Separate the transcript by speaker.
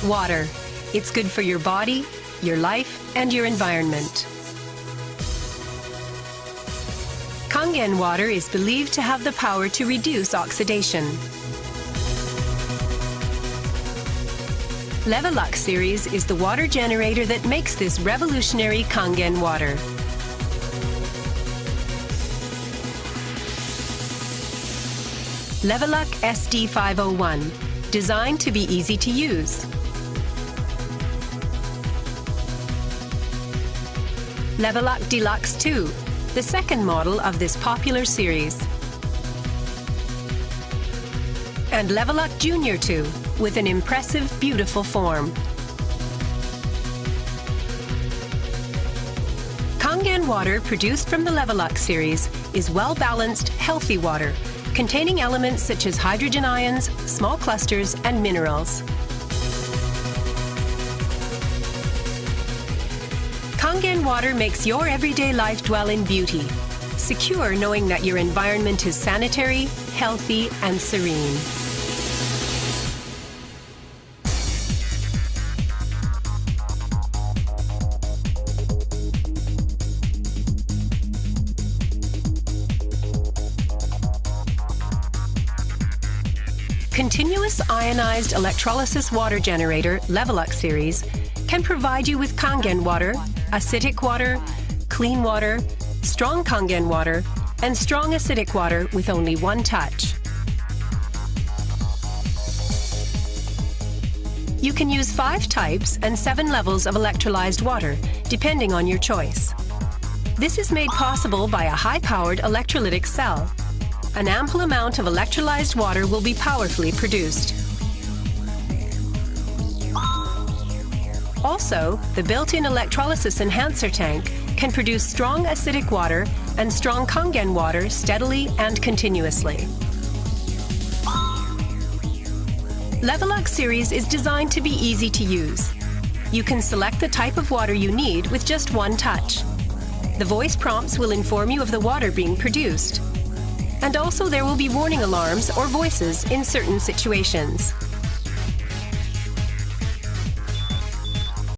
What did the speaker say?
Speaker 1: Water. It's good for your body, your life, and your environment. Kangen water is believed to have the power to reduce oxidation. Levelux series is the water generator that makes this revolutionary Kangen water. Levelux SD501, designed to be easy to use. Levelux Deluxe 2, the second model of this popular series. And Levelux Junior 2, with an impressive, beautiful form. Kangen water produced from the Levelux series is well-balanced, healthy water, containing elements such as hydrogen ions, small clusters, and minerals. Kangen water makes your everyday life dwell in beauty, secure knowing that your environment is sanitary, healthy, and serene. Continuous ionized electrolysis water generator Levelux series can provide you with Kangen water, acidic water, clean water, strong Kangen water, and strong acidic water with only one touch. You can use 5 types and 7 levels of electrolyzed water, depending on your choice. This is made possible by a high-powered electrolytic cell. An ample amount of electrolyzed water will be powerfully produced. Also, the built-in electrolysis enhancer tank can produce strong acidic water and strong Kangen water steadily and continuously. Levelux series is designed to be easy to use. You can select the type of water you need with just one touch. The voice prompts will inform you of the water being produced. And also there will be warning alarms or voices in certain situations.